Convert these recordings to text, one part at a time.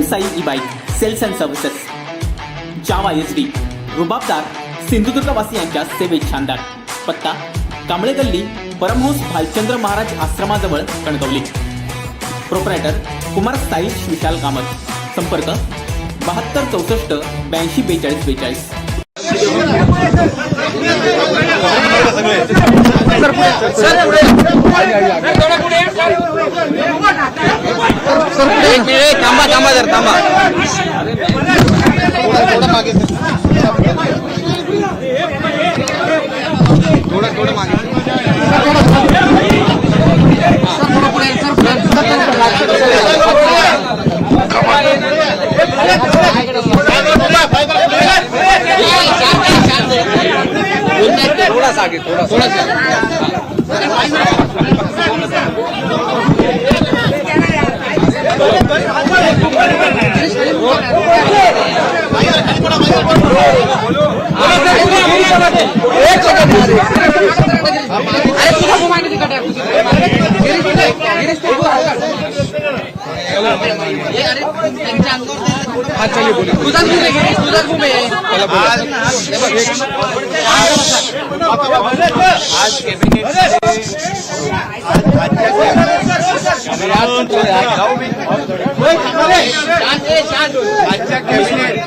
Sai e bike sales and services, Jawa SD, रुबाबदार सिंधुदुर्गवासियांच्या सेवेत शानदार. पत्ता कांबळे गल्ली, परमहंस भालचंद्र महाराज आश्रमाजवळ, कणकवली. प्रोप्रायटर कुमार साईश विशाल कामत. संपर्क 72 64 82 42 42. थांबा जर थांबा. थोडं मागे थोडं मागे थोडं पुढे थोडासा आगे थोडासा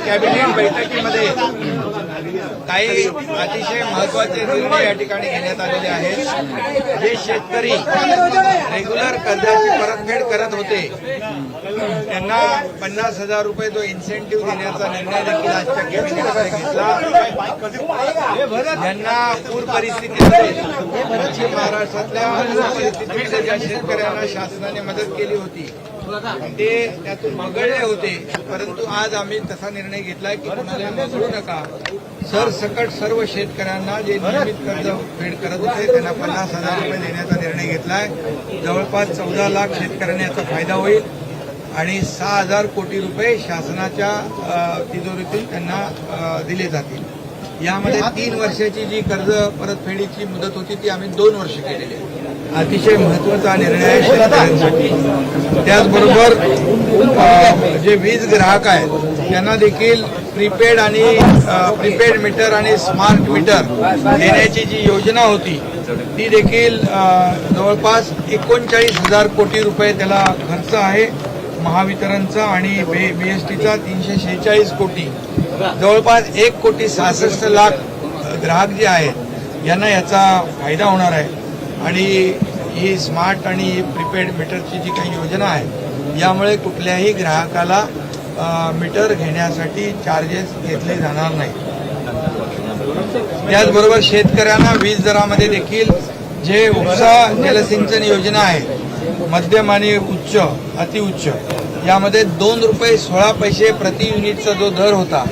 कॅबिनेट बैठकीमध्ये काही अतिशय महत्त्वाचे निर्णय या ठिकाणी घेण्यात आलेले आहेत. जे शेतकरी रेग्युलर कर्जाची परतफेड करत होते त्यांना 50,000 रुपये जो इन्सेंटिव्ह देण्याचा निर्णय देखील आजच्या कॅबिनेटमध्ये घेतला. ज्यांना पूर परिस्थितीमध्ये पश्चिम महाराष्ट्रातल्या पूर परिस्थितीमध्ये ज्या शेतकऱ्यांना शासनाने मदत केली होती ते त्यातून वगळले होते, परंतु आज आम्ही तसा निर्णय घेतलाय की कुणाला वगळू नका. सरसकट सर्व शेतकऱ्यांना जे नियमित कर्ज फेड करत होते त्यांना 50,000 रुपये देण्याचा निर्णय घेतलाय. जवळपास 14 लाख शेतकऱ्यांना याचा फायदा होईल आणि 6,000 कोटी रुपये शासनाच्या तिजोरीतून त्यांना दिले जातील. यामध्ये 3 वर्षाची जी कर्ज परतफेडीची मुदत होती ती आम्ही 2 वर्ष केलेली आहे. अतिशय महत्वाचा निर्णय आहे शेतकऱ्यांसाठी. त्याचबरोबर जे वीज ग्राहक आहेत त्यांना देखील प्रीपेड आणि प्रीपेड मीटर आणि स्मार्ट मीटर देण्याची जी योजना होती ती देखील जवळपास 39,000 कोटी रुपये त्याला खर्च आहे. महावितरणचा आणि BSTचा 346 कोटी, जवळपास 1,66,00,000 ग्राहक जे आहेत यांना याचा फायदा होणार आहे. आणि ही स्मार्ट आणि प्रीपेड मीटरची जी काही योजना आहे यामुळे कुठल्याही ग्राहकाला मीटर घेण्यासाठी चार्जेस घेतले जाणार नाही. त्याचबरोबर शेतकऱ्यांना वीज दरामध्ये देखील जे उपसा जलसिंचन योजना आहे मध्यम आणि उच्च अतिउच्च यामध्ये 2 रुपये 16 पैसे प्रति युनिटचा जो दर होता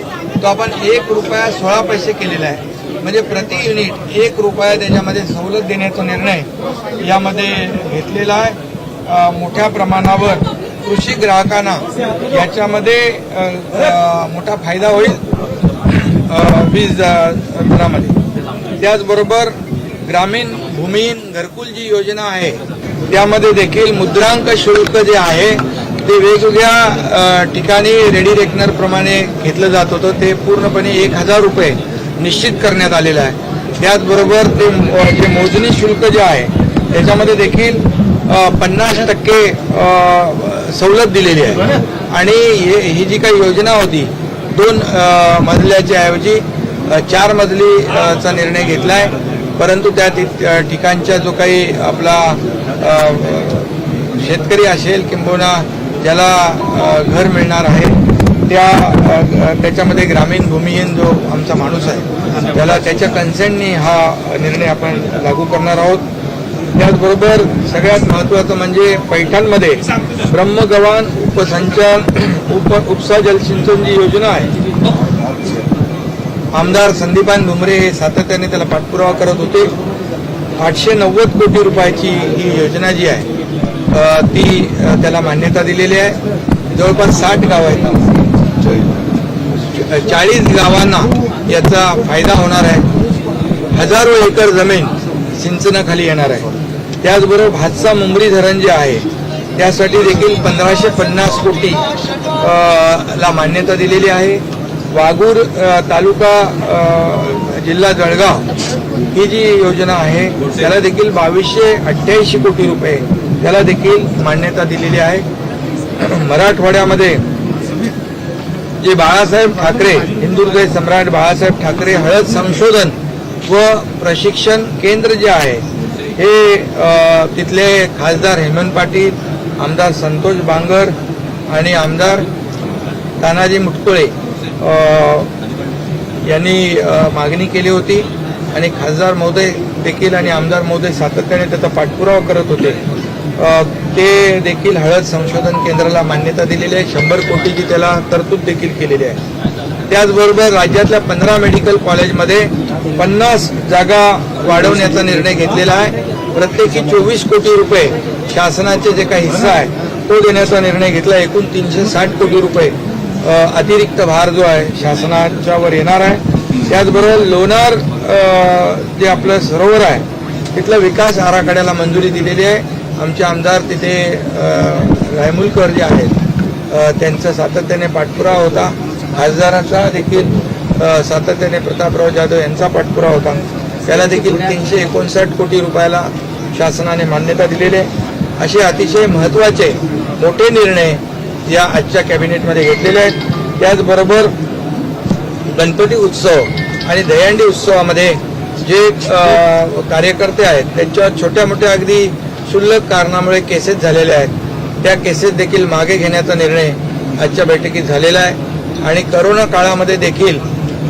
तो आपण 1 रुपया 16 पैसे केलेला आहे. म्हणजे प्रति युनिट 1 रुपया त्याच्यामध्ये सवलत देण्याचा निर्णय यामध्ये घेतलेला आहे. मोठ्या प्रमाणावर कृषी ग्राहकांना याच्यामध्ये मोठा फायदा होईल वीज दरामध्ये. त्याचबरोबर ग्रामीण भूमिहीन घरकुल जी योजना आहे त्यामध्ये देखील मुद्रांक शुल्क जे आहे ते वेगवेगळ्या ठिकाणी रेडी रेकनर प्रमाणे घेतलं जात होतं ते पूर्णपणे 1,000 रुपये निश्चित करण्यात आलेलं आहे. त्याचबरोबर ते जे मोजणी शुल्क जे आहे त्याच्यामध्ये देखील 50% सवलत दिलेली आहे. आणि ही जी काही योजना होती 2 मजल्याच्या ऐवजी 4 मजलीचा निर्णय घेतला आहे. परंतु त्या ठिकाणच्या जो काही आपला शेतकरी असेल किंबहुना ज्याला घर मिळणार आहे त्याच्यामध्ये ग्रामीण भूमिहीन जो आमचा माणूस आहे त्याला त्याच्या कन्सेंटनी हा निर्णय आपण लागू करणार आहोत. त्याचबरोबर सगळ्यात महत्त्वाचं म्हणजे पैठणमध्ये ब्रह्मगव्हाण उपसा जलसिंचन जी योजना आहे आमदार संदीपान भुमरे हे सातत्याने त्याला पाठपुरावा करत होते. 890 कोटी रुपयाची ही योजना जी आहे ती त्याला मान्यता दिलेली आहे. जवळपास 60 गावं आहेत, 40 गावांना याचा फायदा होणार आहे. हजारो एकर जमीन सिंचनाखाली येणार आहे. त्याचबरोबर भातसा मुंबरी धरण जे आहे त्यासाठी देखील 1550 कोटी ला मान्यता दिलेली आहे. वाघूर तालुका जिल्हा जळगाव ही जी योजना आहे त्याला देखील 2288 कोटी रुपये त्याला देखील मान्यता दिलेली आहे. मराठवाड्यामध्ये जे बाळासाहेब ठाकरे हिंदुहृदय सम्राट बाळासाहेब ठाकरे हळद संशोधन व प्रशिक्षण केंद्र जे आहे हे तिथले खासदार हेमंत पाटील, आमदार संतोष बांगर आणि आमदार तानाजी मुटकुळे यांनी मागणी केली होती आणि खासदार महोदय देखील आणि आमदार महोदय सातत्याने त्याचा पाठपुरावा करत होते. ते देखील हळद संशोधन केंद्राला मान्यता दिलेली आहे. 100 कोटीची त्याला तरतूद देखील केलेली आहे. त्याचबरोबर राज्यातल्या 15 मेडिकल कॉलेजमध्ये 50 जागा वाढवण्याचा निर्णय घेतलेला आहे. प्रत्येकी 24 कोटी रुपये शासनाचे जे काही हिस्सा आहे तो देण्याचा निर्णय घेतला. एकूण 360 कोटी रुपये अतिरिक्त भार जो आहे शासनाच्यावर येणार आहे. त्याचबरोबर लोणार जे आपलं सरोवर आहे तिथल्या विकास आराखड्याला मंजुरी दिलेली आहे. आमचे आमदार तिथे रायमुलकर जे आहेत त्यांचा सातत्याने पाठपुरावा होता. खासदारांचा देखील सातत्याने प्रतापराव जाधव यांचा पाठपुरावा होता. त्याला देखील 359 कोटी रुपयाला शासनाने मान्यता दिलेली आहे. असे अतिशय महत्त्वाचे मोठे निर्णय या आजच्या कॅबिनेटमध्ये घेतलेले आहेत. त्याचबरोबर गणपती उत्सव आणि दहीहंडी उत्सवामध्ये जे कार्यकर्ते आहेत त्यांच्यावर छोट्या मोठ्या अगदी क्षुल्लक कारणामुळे केसेस झालेल्या आहेत त्या केसेस देखील मागे घेण्याचा निर्णय आजच्या बैठकीत झालेला आहे. आणि करोना काळामध्ये देखील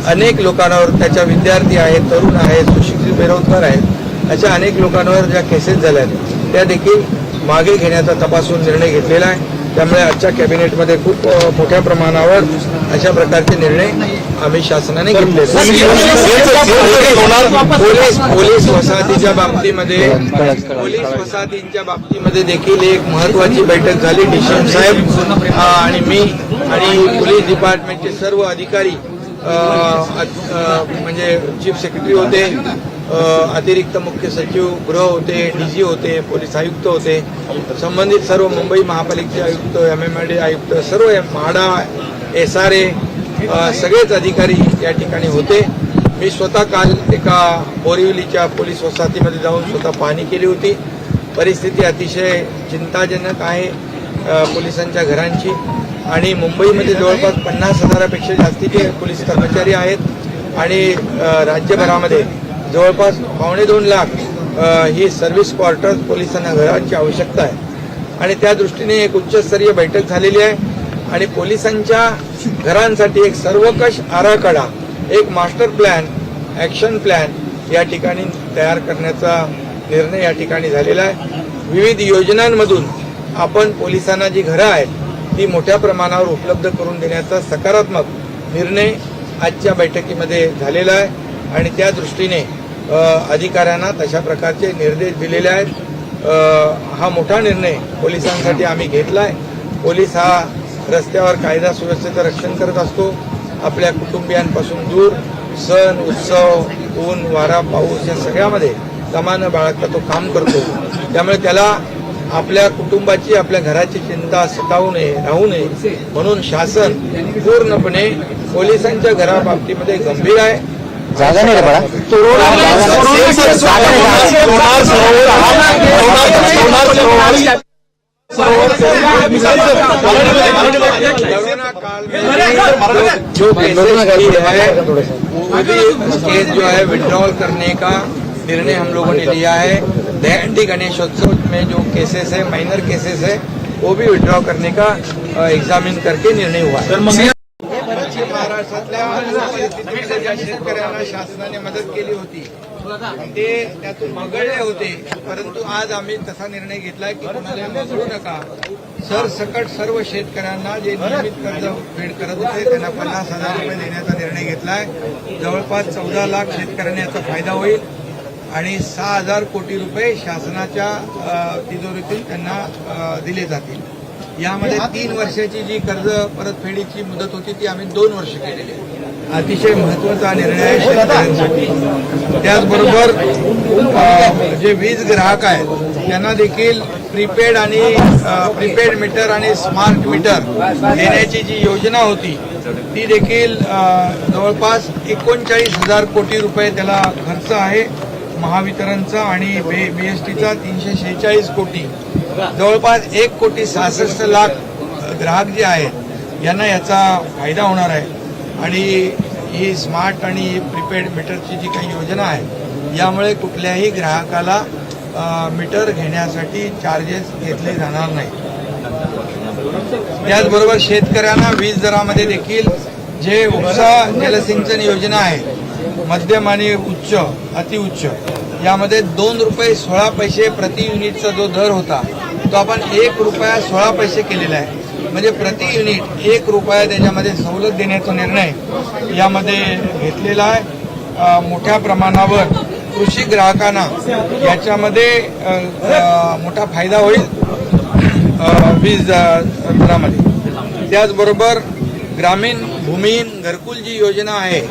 अनेक लोकांवर त्याच्या विद्यार्थी आहेत, तरुण आहेत, सुशिक्षित बेरोजगार आहेत अशा अनेक लोकांवर ज्या केसेस झाल्या आहेत त्या देखील मागे घेण्याचा तपासून निर्णय घेतलेला आहे. त्यामुळे आजच्या कॅबिनेटमध्ये खूप मोठ्या प्रमाणावर अशा प्रकारचे निर्णय आम्ही शासनाने घेतले. पोलीस वसाहतीच्या बाबतीमध्ये देखील एक महत्वाची बैठक झाली. डीसीएम साहेब आणि मी आणि पोलीस डिपार्टमेंटचे सर्व अधिकारी म्हणजे चीफ सेक्रेटरी होते, अतिरिक्त मुख्य सचिव गृह होते, डीजी होते, पोलीस आयुक्त होते, संबंधित सर्व मुंबई महापालिकेचे आयुक्त, MMLD आयुक्त, सर्व म्हाडा, SRA सगळेच अधिकारी या ठिकाणी होते. मी स्वतः काल एका बोरिवलीच्या पोलीस वसाहतीमध्ये जाऊन स्वतः पाहणी केली होती. परिस्थिती अतिशय चिंताजनक आहे पोलिसांच्या घरांची. आणि मुंबईमध्ये जवळपास 50,000पेक्षा जास्तीचे पोलीस कर्मचारी आहेत आणि राज्यभरामध्ये जवळपास 2.25 लाख ही सर्व्हिस क्वार्टर्स पोलिसांना घरांची आवश्यकता आहे. आणि त्या दृष्टीने एक उच्चस्तरीय बैठक झालेली आहे आणि पोलिसांच्या घरांसाठी एक सर्वकष आराखडा, एक मास्टर प्लॅन, ॲक्शन प्लॅन या ठिकाणी तयार करण्याचा निर्णय या ठिकाणी झालेला आहे. विविध योजनांमधून आपण पोलिसांना जी घरं आहेत ती मोठ्या प्रमाणावर उपलब्ध करून देण्याचा सकारात्मक निर्णय आजच्या बैठकीमध्ये झालेला आहे. आणि त्या दृष्टीने अधिकाऱ्यांना तशा प्रकारचे निर्देश दिलेले आहेत. हा मोठा निर्णय पोलिसांसाठी आम्ही घेतला आहे. पोलीस हा रस्त्यावर कायदा सुव्यवस्थेचं रक्षण करत असतो. आपल्या कुटुंबियांपासून दूर सण, उत्सव, ऊन, वारा, पाऊस या सगळ्यामध्ये दमानं बाळगता तो काम करतो. त्यामुळे त्याला आपल्या कुटुंबाची, आपल्या घराची चिंता सतावू नये, राहू नये म्हणून शासन पूर्णपणे पोलिसांच्या घराबाबतीमध्ये गंभीर आहे. जागा नाही रे बाळा. कोरोना काल में जो केस जो है विड्रॉल करने का निर्णय हम लोगों ने लिया है. दहीहंडी गणेशोत्सव में जो केसेस है, माइनर केसेस है, वो भी विड्रॉ करने का एग्जामिन करके निर्णय हुआ है. महाराष्ट्रातल्या परिस्थितीमध्ये ज्या शेतकऱ्यांना शासनाने मदत केली होती ते त्यातून वगळले होते. परंतु आज आम्ही तसा निर्णय घेतलाय की कोणाला वगळू नका. सरसकट सर्व शेतकऱ्यांना जे नियमित कर्ज फेड करत होते त्यांना 50,000 रुपये देण्याचा निर्णय घेतलाय. जवळपास 14 लाख शेतकऱ्यांना याचा फायदा होईल आणि 6,000 कोटी रुपये शासनाच्या तिजोरीतून त्यांना दिले जातील. यामध्ये 3 वर्षाची जी कर्ज परतफेडीची मुदत होती ती आम्ही 2 वर्ष केलेली आहे. अतिशय महत्वाचा निर्णय आहे शेतकऱ्यांसाठी. त्याचबरोबर जे वीज ग्राहक आहेत त्यांना देखील प्रीपेड आणि प्रीपेड मीटर आणि स्मार्ट मीटर देण्याची जी योजना होती ती देखील जवळपास 39,000 कोटी रुपये त्याला खर्च आहे. महावितरणचा आणि बीएसटीचा 346 कोटी, जवळपास 1,66,00,000 ग्राहक जे आहेत यांना याचा फायदा होणार आहे. आणि ही स्मार्ट आणि प्रीपेड मीटरची जी काही योजना आहे यामुळे कुठल्याही ग्राहकाला मीटर घेण्यासाठी चार्जेस घेतले जाणार नाही. त्याचबरोबर शेतकऱ्यांना वीज दरामध्ये देखील जे उपसा जलसिंचन योजना आहे मध्यम आणि उच्च अतिउच्च यामध्ये 2 रुपये 16 पैसे प्रति युनिटचा जो दर होता तो आपण 1 रुपया 16 पैसे केलेला आहे. म्हणजे प्रति युनिट 1 रुपया त्याच्यामध्ये सवलत देण्याचा निर्णय यामध्ये घेतलेला आहे. मोठ्या प्रमाणावर कृषी ग्राहकांना याच्यामध्ये मोठा फायदा होईल वीज दरामध्ये. त्याचबरोबर ग्रामीण भूमिहीन घरकुल जी योजना आहे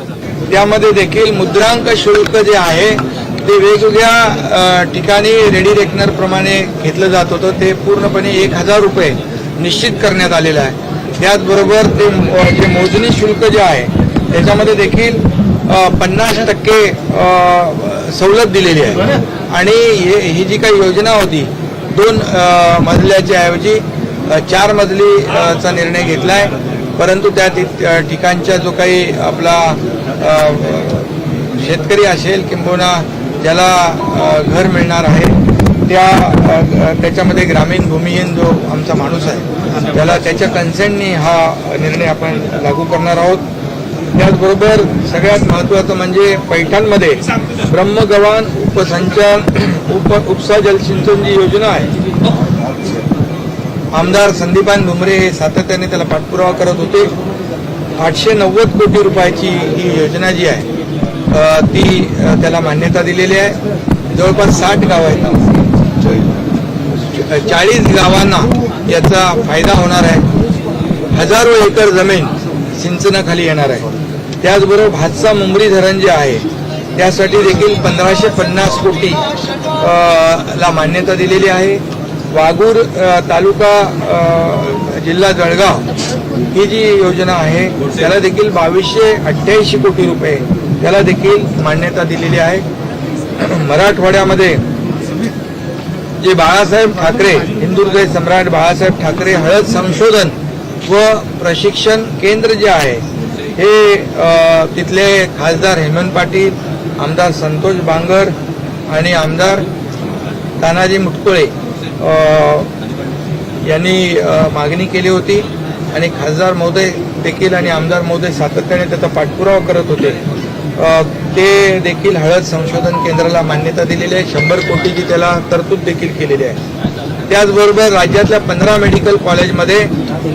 त्यामध्ये देखील मुद्रांक शुल्क जे आहे ते वेगवेगळ्या ठिकाणी रेडी रेकनर प्रमाणे घेतलं जात होतं ते पूर्णपणे 1,000 रुपये निश्चित करण्यात आलेलं आहे. त्याचबरोबर ते जे मोजणी शुल्क जे आहे त्याच्यामध्ये देखील 50% सवलत दिलेली आहे. आणि ही जी काही योजना होती 2 मजल्याच्या ऐवजी 4 मजलीचा निर्णय घेतला आहे. परंतु त्या ठिकाणच्या जो काही आपला शेतकरी असेल किंबहुना ज्याला घर मिळणार आहे त्याच्यामध्ये ग्रामीण भूमिहीन जो आमचा माणूस आहे त्याला त्याच्या कन्सेंटनी हा निर्णय आपण लागू करणार आहोत. त्याचबरोबर सगळ्यात महत्त्वाचं म्हणजे पैठणमध्ये ब्रह्मगव्हाण उपसा जलसिंचन जी योजना आहे आमदार संदीपान भुमरे हे सातत्याने त्याला पाठपुरावा करत होते. 890 कोटी रुपयाची ही योजना जी आहे ती त्याला मान्यता दिलेली आहे. जवळपास 60 गावं आहेत, 40 गावांना याचा फायदा होणार आहे. हजारो एकर जमीन सिंचनाखाली येणार आहे. त्याचबरोबर भातसा मुंबरी धरण जे आहे त्यासाठी देखील 1,550 कोटी ला मान्यता दिलेली आहे. वाघूर तालुका जिल्हा जळगाव ही जी योजना आहे त्याला देखील 2,288 कोटी रुपये त्याला देखील मान्यता दिलेली आहे. मराठवाड्यामध्ये जे बाळासाहेब ठाकरे हिंदुहृदय सम्राट बाळासाहेब ठाकरे हळद संशोधन व प्रशिक्षण केंद्र जे आहे हे तिथले खासदार हेमंत पाटील, आमदार संतोष बांगर आणि आमदार तानाजी मुटकुळे यांनी मागणी केली होती. आणि खासदार महोदय देखील आणि आमदार महोदय सातत्याने त्याचा पाठपुरावा करत होते. ते देखील हळद संशोधन केंद्राला मान्यता दिलेली आहे. 100 कोटीची त्याला तरतूद देखील केलेली आहे. त्याचबरोबर राज्यातल्या 15 मेडिकल कॉलेजमध्ये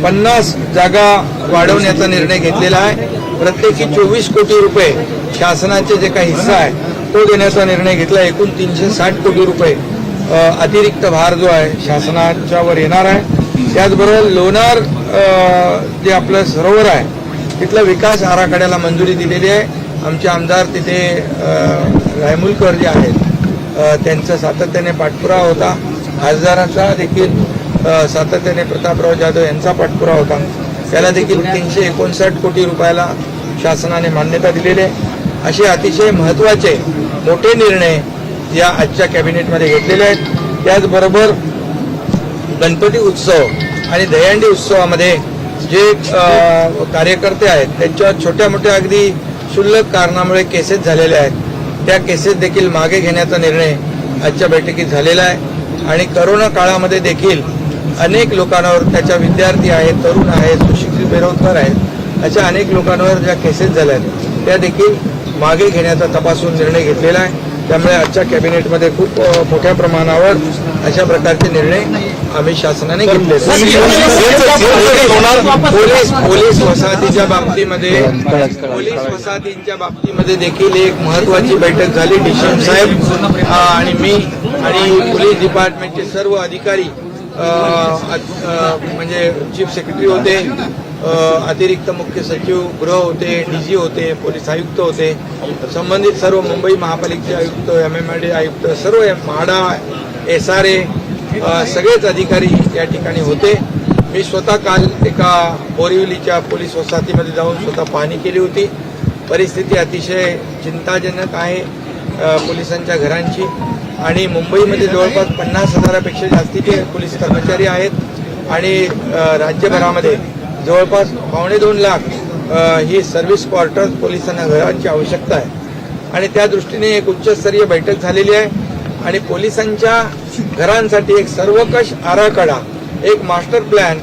50 जागा वाढवण्याचा निर्णय घेतलेला आहे. प्रत्येकी 24 कोटी रुपये शासनाचे जे काही हिस्सा आहे तो देण्याचा निर्णय घेतला. एकूण 360 कोटी रुपये अतिरिक्त भार जो आहे शासनाच्या वर येणार आहे. त्याचबरोबर लोणार जे आपलं सरोवर आहे तिथला विकास आराखड्याला मंजुरी दिलेली आहे. आमचे आमदार तिथे रायमुलकर जे आहेत त्यांचा सातत्याने पाठपुरावा होता. खासदारांचा देखील सातत्याने प्रतापराव जाधव यांचा पाठपुरावा होता. त्याला देखील 359 कोटी रुपयाला शासनाने मान्यता दिलेली आहे. असे अतिशय महत्त्वाचे मोठे निर्णय या आजच्या कॅबिनेटमध्ये घेतलेले आहेत. त्याचबरोबर गणपती उत्सव आणि दहीहंडी उत्सवामध्ये जे कार्यकर्ते आहेत त्यांच्यावर छोट्या मोठ्या अगदी क्षुल्लक कारणामुळे केसेस झालेल्या आहेत त्या केसेस देखील मागे घेण्याचा निर्णय आजच्या बैठकीत झालेला आहे. आणि करोना काळामध्ये देखील अनेक लोकांवर त्याच्या विद्यार्थी आहेत, तरुण आहेत, सुशिक्षित बेरोजगार आहेत अशा अनेक लोकांवर ज्या केसेस झाल्या आहेत त्या देखील मागे घेण्याचा तपासून निर्णय घेतलेला आहे. त्यामुळे आजच्या कॅबिनेटमध्ये खूप मोठ्या प्रमाणावर अशा प्रकारचे निर्णय आम्ही शासनाने घेतले. पोलीस वसाहतीच्या बाबतीमध्ये देखील एक महत्वाची बैठक झाली. डीसीएम साहेब आणि मी आणि पोलीस डिपार्टमेंटचे सर्व अधिकारी म्हणजे चीफ सेक्रेटरी होते, अतिरिक्त मुख्य सचिव गृह होते, डीजी होते, पोलीस आयुक्त होते, संबंधित सर्व मुंबई महापालिकेचे आयुक्त, MMRD आयुक्त, सर्व म्हाडा, SRA सगळेच अधिकारी या ठिकाणी होते. मी स्वतः काल एका बोरिवलीच्या पोलीस वसाहतीमध्ये जाऊन स्वतः पाहणी केली होती. परिस्थिती अतिशय चिंताजनक आहे पोलिसांच्या घरांची, आणि मुंबईमध्ये जवळपास 50,000पेक्षा जास्तीचे पोलीस कर्मचारी आहेत आणि राज्यभरामध्ये जवळपास 2.25 लाख ही सर्व्हिस क्वार्टर्स पोलिसांना घरांची आवश्यकता आहे. आणि त्या दृष्टीने एक उच्चस्तरीय बैठक झालेली आहे आणि पोलिसांच्या घरांसाठी एक सर्वकष आराखडा, एक मास्टर प्लॅन,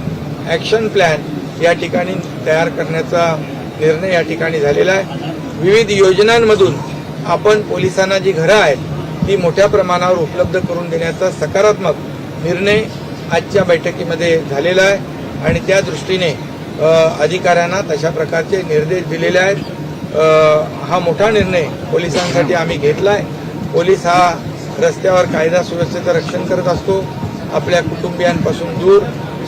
ॲक्शन प्लॅन या ठिकाणी तयार करण्याचा निर्णय या ठिकाणी झालेला आहे. विविध योजनांमधून आपण पोलिसांना जी घरं आहेत ती मोठ्या प्रमाणावर उपलब्ध करून देण्याचा सकारात्मक निर्णय आजच्या बैठकीमध्ये झालेला आहे आणि त्या दृष्टीने अधिकाऱ्यांना तशा प्रकारचे निर्देश दिलेले आहेत. हा मोठा निर्णय पोलिसांसाठी आम्ही घेतला आहे. पोलीस हा रस्त्यावर कायदा सुव्यवस्थेचं रक्षण करत असतो. आपल्या कुटुंबियांपासून दूर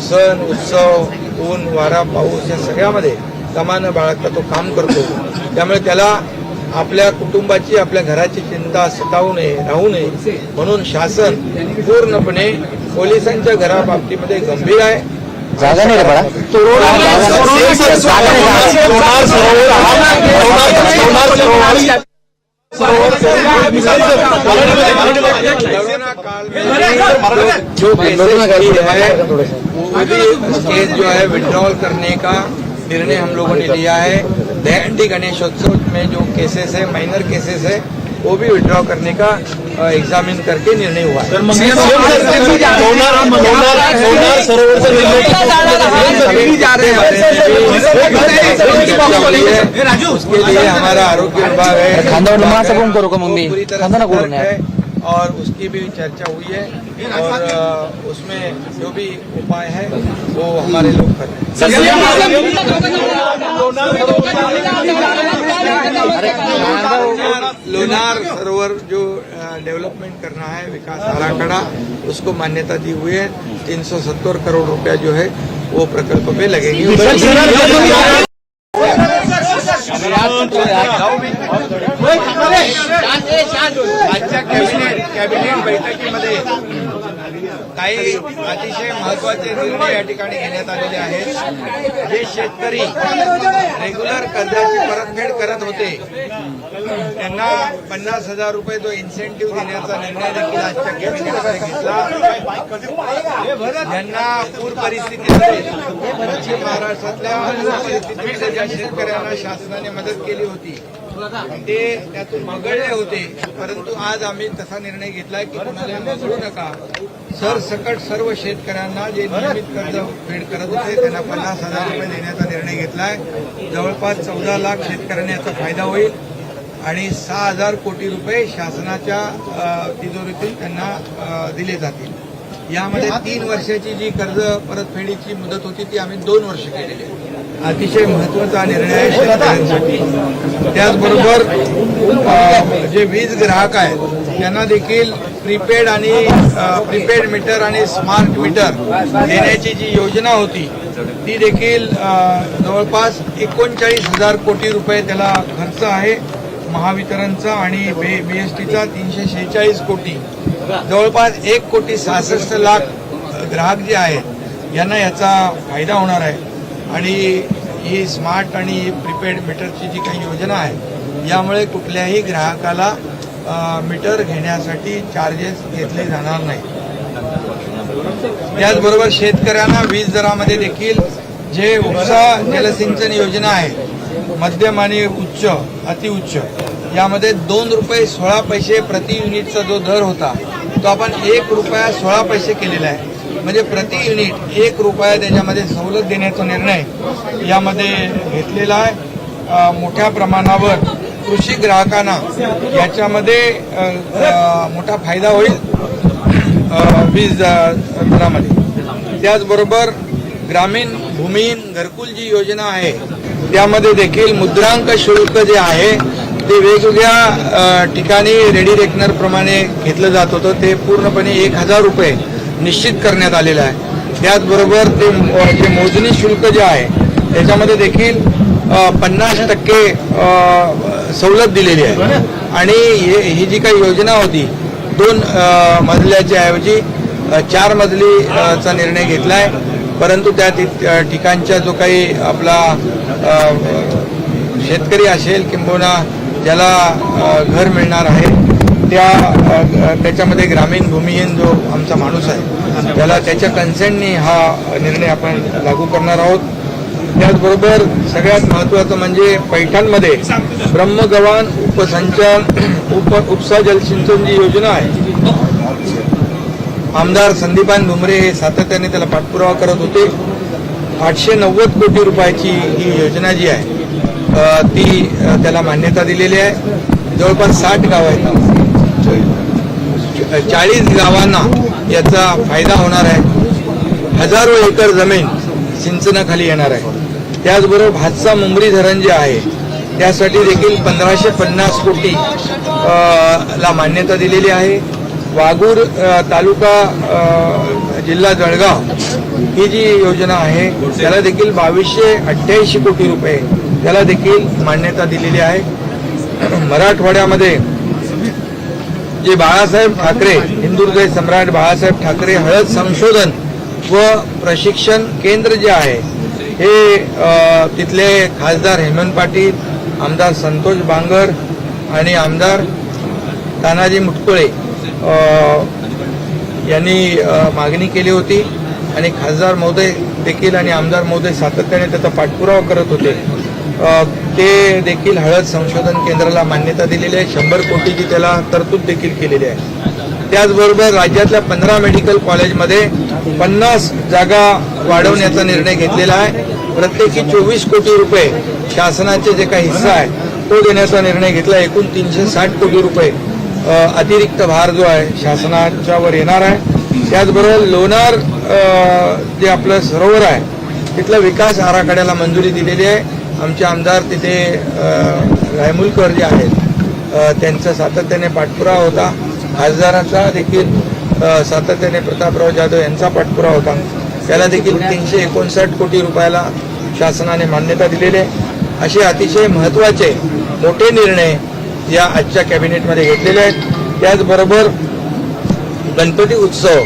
सण, उत्सव, ऊन, वारा, पाऊस या सगळ्यामध्ये कमानं बाळगता तो काम करतो. त्यामुळे त्याला आपल्या कुटुंबाची, आपल्या घराची चिंता सतावू नये, राहू नये म्हणून शासन पूर्णपणे पोलिसांच्या घराबाबतीमध्ये गंभीर आहे. जागा नाही रे बाळा. कोरोना काल में जो केस जो है विड्रॉल करने का निर्णय हम लोगों ने लिया है. दहंडी गणेशोत्सव में जो केसेस है, माइनर केसेस है, वो भी विड्रॉ करने का एग्जामिन करके निर्णय हुआ है. उसके लिए हमारा आरोग्य विभाग है, पूरी तरह सतर्क है और उसकी भी चर्चा हुई है और उसमें जो भी उपाय है वो हमारे लोग कर रहे हैं. लोनार सरोवर जो डेवलपमेंट करना है, विकास आराखड़ा, उसको मान्यता दी हुई है. 370 करोड़ रुपया जो है वो प्रकल्प पे लगेंगे. आजच्या कॅबिनेट बैठकीमध्ये काही अतिशय महत्वाचे निर्णय या ठिकाणी घेण्यात आलेले आहेत. जे शेतकरी रेग्युलर कर्जाची परतफेड करत होते त्यांना 50,000 रुपये जो इन्सेंटिव्ह देण्याचा निर्णय देखील आजच्या कॅबिनेटमध्ये घेतला. ज्यांना पूर परिस्थितीमध्ये पश्चिम महाराष्ट्रातल्या परिस्थितीमध्ये ज्या शेतकऱ्यांना शासनाने मदत केली होती ते त्यातून वगळले होते, परंतु आज आम्ही तसा निर्णय घेतलाय की कोणाला वगळू नका. सरसकट सर्व शेतकऱ्यांना जे नियमित कर्ज फेड करत होते त्यांना 50,000 रुपये देण्याचा निर्णय घेतलाय. जवळपास 14 लाख शेतकऱ्यांना याचा फायदा होईल आणि 6,000 कोटी रुपये शासनाच्या तिजोरीतून त्यांना दिले जातील. यामध्ये 3 वर्षाची जी कर्ज परतफेडीची मुदत होती ती आम्ही 2 वर्ष केलेली आहे. अतिशय महत्वाचा निर्णय आहे शेतकऱ्यांसाठी. त्याचबरोबर जे वीज ग्राहक आहेत त्यांना देखील प्रीपेड मीटर आणि स्मार्ट मीटर देण्याची जी योजना होती ती देखील जवळपास 39,000 कोटी रुपये त्याला खर्च आहे. महावितरणचा आणि BSTचा 346 कोटी, जवळपास 1,66,00,000 ग्राहक जे आहेत यांना याचा फायदा होणार आहे. आणि ही स्मार्ट आणि प्रीपेड मीटरची जी काही योजना आहे यामुळे कुठल्याही ग्राहकाला मीटर घेण्यासाठी चार्जेस घेतले जाणार नाही. त्याचबरोबर शेतकऱ्यांना वीज दरामध्ये देखील जे उपसा जलसिंचन योजना आहे मध्यम आणि उच्च, अतिउच्च, यामध्ये 2 रुपये 16 पैसे प्रति युनिटचा जो दर होता तो आपण 1 रुपया 16 पैसे केलेला आहे. म्हणजे प्रति युनिट 1 रुपया त्याच्यामध्ये सवलत देण्याचा निर्णय यामध्ये घेतलेला आहे. मोठ्या प्रमाणावर कृषी ग्राहकांना याच्यामध्ये मोठा फायदा होईल वीज दरामध्ये. त्याचबरोबर ग्रामीण भूमिहीन घरकुल जी योजना आहे त्यामध्ये देखील मुद्रांक शुल्क जे आहे ते वेगवेगळ्या ठिकाणी रेडी रेकनर प्रमाणे घेतलं जात होतं. ते पूर्णपणे 1,000 रुपये निश्चित करण्यात आलेलं आहे. त्याचबरोबर ते जे मोजणी शुल्क जे आहे त्याच्यामध्ये देखील 50% सवलत दिलेली आहे. आणि ही जी काही योजना होती 2 मजल्याच्या ऐवजी 4 मजलीचा निर्णय घेतला आहे. परंतु त्या ठिकाणच्या जो काही आपला शेतकरी असेल किंबहुना ज्याला घर मिळणार आहे त्याच्यामध्ये ग्रामीण भूमिहीन जो आमचा माणूस आहे त्याला त्याच्या कन्सेंटनी हा निर्णय आपण लागू करणार आहोत. त्याचबरोबर सगळ्यात महत्त्वाचं म्हणजे पैठणमध्ये ब्रह्मगव्हाण उपसा जलसिंचन जी योजना आहे, आमदार संदीपान भुमरे हे सातत्याने त्याला पाठपुरावा करत होते. 890 कोटी रुपयाची ही योजना जी आहे ती त्याला मान्यता दिलेली आहे. जवळपास 60 गावं आहेत, 40 गावांना याचा फायदा होणार आहे. हजारो एकर जमीन सिंचनाखाली येणार आहे. त्याचबरोबर भातसा मुंबरी धरण जे आहे त्यासाठी देखील 1550 कोटी ला मान्यता दिलेली आहे. वाघूर तालुका जिल्हा जळगाव ही जी योजना आहे त्याला देखील 2288 कोटी रुपये त्याला देखील मान्यता दिलेली आहे. मराठवाड्यामध्ये जे बाळासाहेब ठाकरे हिंदुहृदय सम्राट बाळासाहेब ठाकरे हळद संशोधन व प्रशिक्षण केंद्र जे आहे हे तिथले खासदार हेमंत पाटील, आमदार संतोष बांगर आणि आमदार तानाजी मुटकुळे यांनी मागणी केली होती आणि खासदार महोदय देखील आणि आमदार महोदय सातत्याने त्याचा पाठपुरावा करत होते. ते देखील हळद संशोधन केंद्राला मान्यता दिलेली आहे. 100 कोटीची त्याला तरतूद देखील केलेली आहे. त्याचबरोबर राज्यातल्या 15 मेडिकल कॉलेजमध्ये 50 जागा वाढवण्याचा निर्णय घेतलेला आहे. प्रत्येकी 24 कोटी रुपये शासनाचे जे काही हिस्सा आहे तो देण्याचा निर्णय घेतला. एकूण 360 कोटी रुपये अतिरिक्त भार जो आहे शासनाच्या वर येणार आहे. त्याचबरोबर लोणार जे आपलं सरोवर आहे तिथल्या विकास आराखड्याला मंजुरी दिलेली आहे. आमचे आमदार तिथे रायमुलकर जे आहेत त्यांचा सातत्याने पाठपुरावा होता. खासदाराचा देखील सातत्याने प्रतापराव जाधव यांचा पाठपुरावा होता. त्याला देखील 359 कोटी रुपयाला शासनाने मान्यता दिलेली आहे. असे अतिशय महत्त्वाचे मोठे निर्णय या आजच्या कॅबिनेटमध्ये घेतलेले आहेत. त्याचबरोबर गणपती उत्सव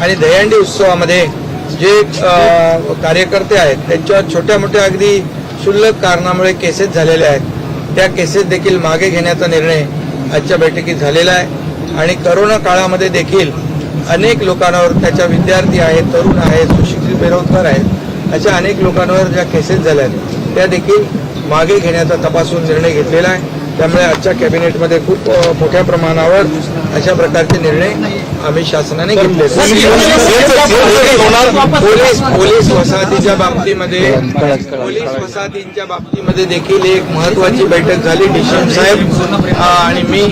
आणि दहीहंडी उत्सवामध्ये जे कार्यकर्ते आहेत त्यांच्यावर छोट्या मोठ्या अगदी क्षुल्लक कारणामुळे केसेस झालेल्या आहेत त्या केसेस देखील मागे घेण्याचा निर्णय आजच्या बैठकीत झालेला आहे. आणि करोना काळामध्ये देखील अनेक लोकांवर त्याच्या विद्यार्थी आहेत, तरुण आहेत, सुशिक्षित बेरोजगार आहेत अशा अनेक लोकांवर ज्या केसेस झाल्या आहेत त्या देखील मागे घेण्याचा तपासून निर्णय घेतलेला आहे. त्यामुळे आजच्या कॅबिनेटमध्ये खूप मोठ्या प्रमाणावर अशा प्रकारचे निर्णय आम्ही शासनाने घेतले. पोलीस वसाहतींच्या बाबतीमध्ये देखील एक महत्वाची बैठक झाली. डीसीएम साहेब आणि मी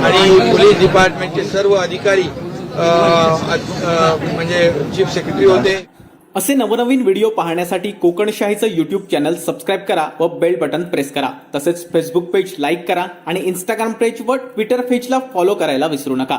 आणि पोलीस डिपार्टमेंटचे सर्व अधिकारी म्हणजे चीफ सेक्रेटरी होते. असे नवनवीन व्हिडिओ पाहण्यासाठी कोकणशाहीचं यूट्यूब चॅनल सबस्क्राईब करा व बेल बटन प्रेस करा. तसेच फेसबुक पेज लाईक करा आणि इंस्टाग्राम पेज व ट्विटर पेजला फॉलो करायला विसरू नका.